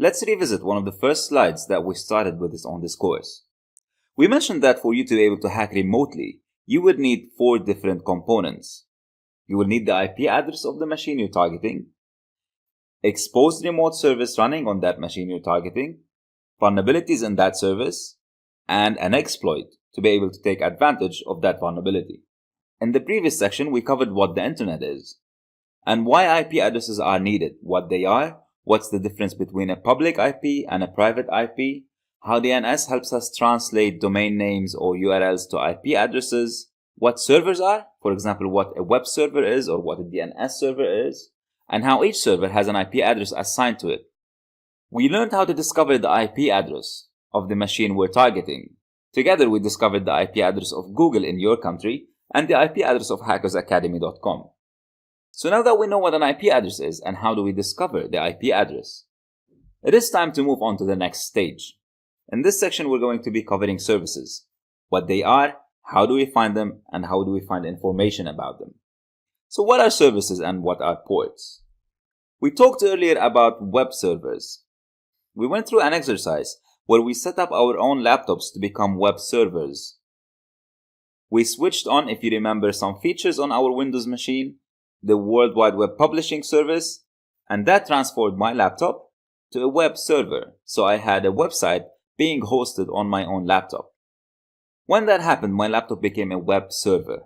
Let's revisit one of the first slides that we started with on this course. We mentioned that for you to be able to hack remotely, you would need 4 different components. You will need the IP address of the machine you're targeting, exposed remote service running on that machine you're targeting, vulnerabilities in that service, and an exploit to be able to take advantage of that vulnerability. In the previous section, we covered what the internet is and why IP addresses are needed, what they are, what's the difference between a public IP and a private IP, how DNS helps us translate domain names or URLs to IP addresses, what servers are, for example, what a web server is or what a DNS server is, and how each server has an IP address assigned to it. We learned how to discover the IP address of the machine we're targeting. Together, we discovered the IP address of Google in your country and the IP address of hackersacademy.com. So now that we know what an IP address is and how do we discover the IP address, it is time to move on to the next stage. In this section, we're going to be covering services, what they are, how do we find them, and how do we find information about them. So what are services and what are ports? We talked earlier about web servers. We went through an exercise where we set up our own laptops to become web servers. We switched on, if you remember, some features on our Windows machine, the World Wide Web Publishing Service, and that transformed my laptop to a web server. So I had a website being hosted on my own laptop. When that happened, my laptop became a web server.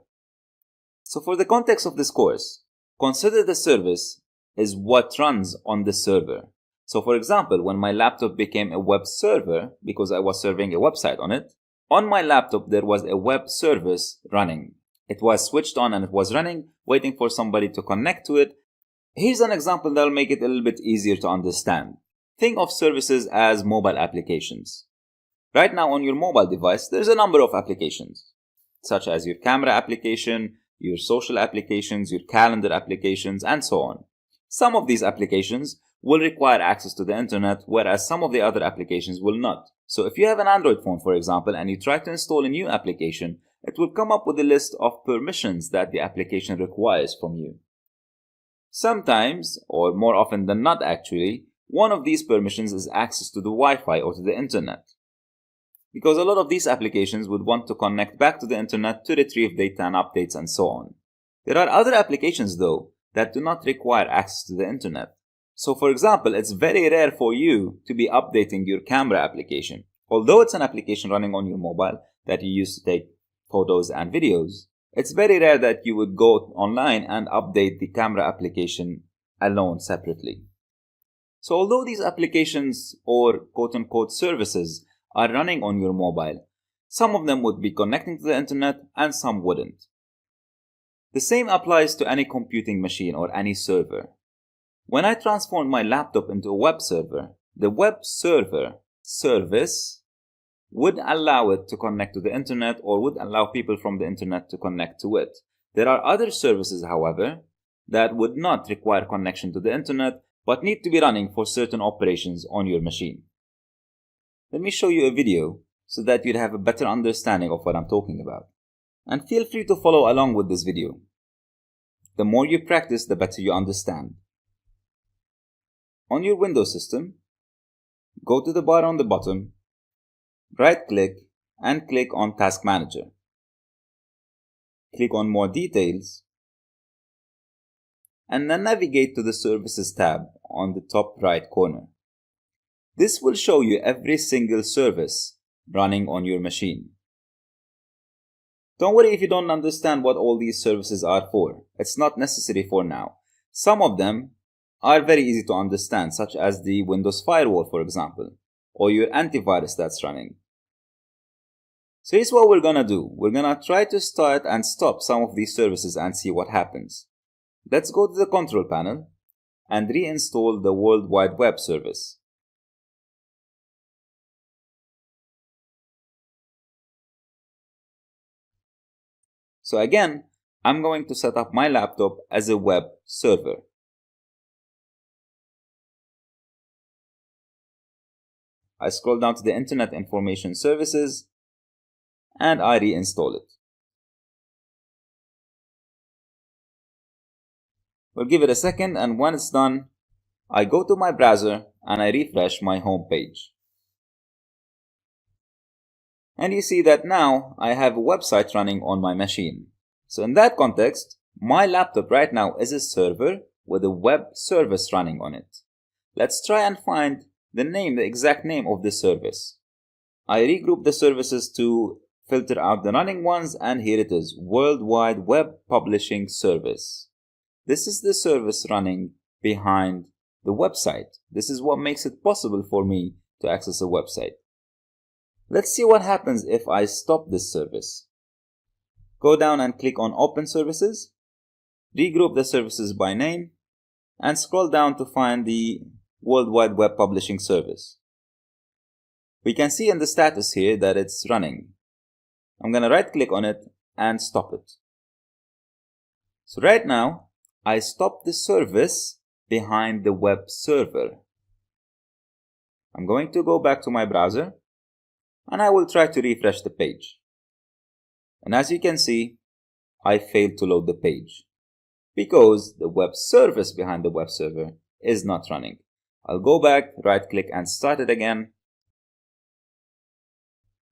So for the context of this course, consider the service is what runs on the server. So for example, when my laptop became a web server, because I was serving a website on it, on my laptop there was a web service running. It was switched on and it was running, waiting for somebody to connect to it. Here's an example that will make it a little bit easier to understand. Think of services as mobile applications. Right now on your mobile device, there's a number of applications, such as your camera application, your social applications, your calendar applications, and so on. Some of these applications will require access to the internet, whereas some of the other applications will not. So if you have an Android phone, for example, and you try to install a new application, it will come up with a list of permissions that the application requires from you. Sometimes, or more often than not actually, one of these permissions is access to the Wi-Fi or to the internet. Because a lot of these applications would want to connect back to the internet to retrieve data and updates and so on. There are other applications though that do not require access to the internet. So for example, it's very rare for you to be updating your camera application. Although it's an application running on your mobile that you use to take photos and videos, it's very rare that you would go online and update the camera application alone separately. So although these applications or quote-unquote services are running on your mobile, some of them would be connecting to the internet and some wouldn't. The same applies to any computing machine or any server. When I transformed my laptop into a web server, the web server service would allow it to connect to the internet or would allow people from the internet to connect to it. There are other services, however, that would not require connection to the internet but need to be running for certain operations on your machine. Let me show you a video so that you'd have a better understanding of what I'm talking about. And feel free to follow along with this video. The more you practice, the better you understand. On your Windows system, go to the bar on the bottom, right-click and click on Task Manager. Click on More Details and then navigate to the Services tab on the top right corner. This will show you every single service running on your machine. Don't worry if you don't understand what all these services are for. It's not necessary for now. Some of them are very easy to understand, such as the Windows Firewall, for example, or your antivirus that's running. So here's what we're gonna do. We're gonna try to start and stop some of these services and see what happens. Let's go to the control panel and reinstall the World Wide Web service. So again, I'm going to set up my laptop as a web server. I scroll down to the Internet Information Services and I reinstall it. We'll give it a second, and when it's done, I go to my browser and I refresh my home page. And you see that now I have a website running on my machine. So in that context, my laptop right now is a server with a web service running on it. Let's try and find the exact name of this service. I regroup the services to filter out the running ones, and here it is, World Wide Web Publishing Service. This is the service running behind the website. This is what makes it possible for me to access a website. Let's see what happens if I stop this service. Go down and click on Open Services, regroup the services by name, and scroll down to find the World Wide Web Publishing Service. We can see in the status here that it's running. I'm going to right click on it and stop it. So right now, I stopped the service behind the web server. I'm going to go back to my browser and I will try to refresh the page. And as you can see, I failed to load the page because the web service behind the web server is not running. I'll go back, right click and start it again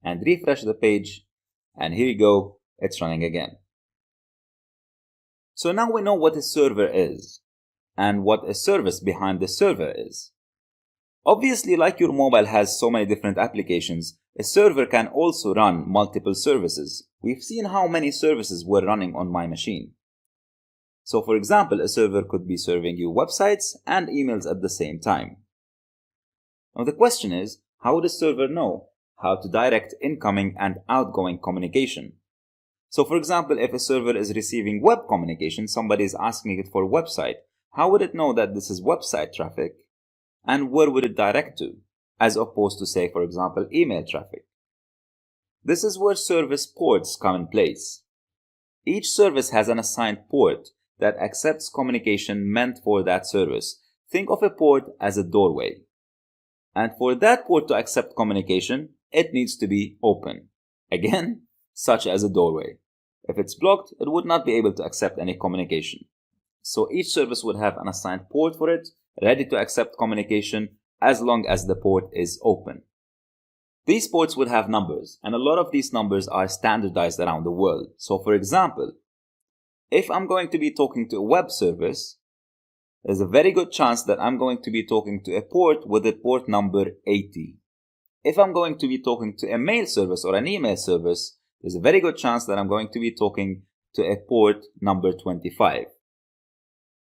and refresh the page, and here you go, it's running again. So now we know what a server is and what a service behind the server is. Obviously, like your mobile has so many different applications, a server can also run multiple services. We've seen how many services were running on my machine. So for example, a server could be serving you websites and emails at the same time. Now the question is, how would a server know how to direct incoming and outgoing communication? So for example, if a server is receiving web communication, somebody is asking it for a website, how would it know that this is website traffic? And where would it direct to, as opposed to, say, for example, email traffic? This is where service ports come in place. Each service has an assigned port that accepts communication meant for that service. Think of a port as a doorway. And for that port to accept communication, it needs to be open. Again, such as a doorway. If it's blocked, it would not be able to accept any communication. So each service would have an assigned port for it, ready to accept communication as long as the port is open. These ports would have numbers, and a lot of these numbers are standardized around the world. So for example, if I'm going to be talking to a web service, there's a very good chance that I'm going to be talking to a port with a port number 80. If I'm going to be talking to a mail service or an email service, there's a very good chance that I'm going to be talking to a port number 25.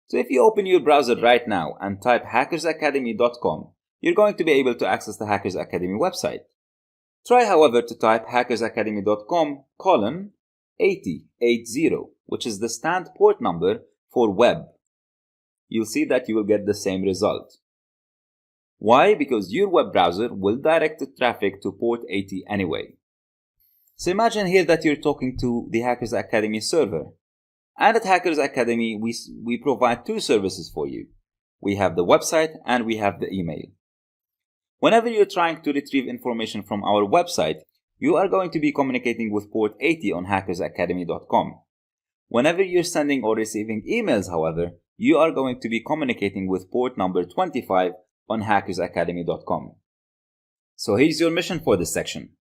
So if you open your browser right now and type hackersacademy.com, you're going to be able to access the Hackers Academy website. Try, however, to type hackersacademy.com:8080, which is the stand port number for web. You'll see that you will get the same result. Why? Because your web browser will direct the traffic to port 80 anyway. So imagine here that you're talking to the Hackers Academy server. And at Hackers Academy, we provide two services for you. We have the website and we have the email. Whenever you're trying to retrieve information from our website, you are going to be communicating with port 80 on hackersacademy.com. Whenever you're sending or receiving emails, however, you are going to be communicating with port number 25 on hackersacademy.com. So here's your mission for this section.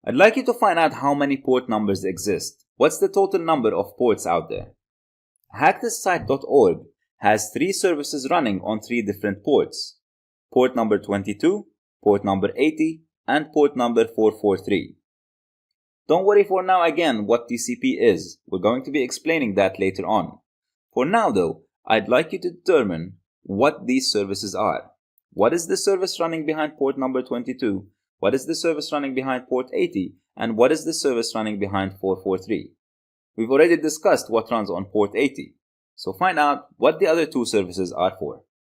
I'd like you to find out how many port numbers exist. What's the total number of ports out there? HackThisSite.org has 3 services running on 3 different ports. Port number 22, port number 80, and port number 443. Don't worry for now again what TCP is. We're going to be explaining that later on. For now though, I'd like you to determine what these services are. What is the service running behind port number 22? What is the service running behind port 80? And what is the service running behind 443? We've already discussed what runs on port 80. So find out what the other 2 services are for.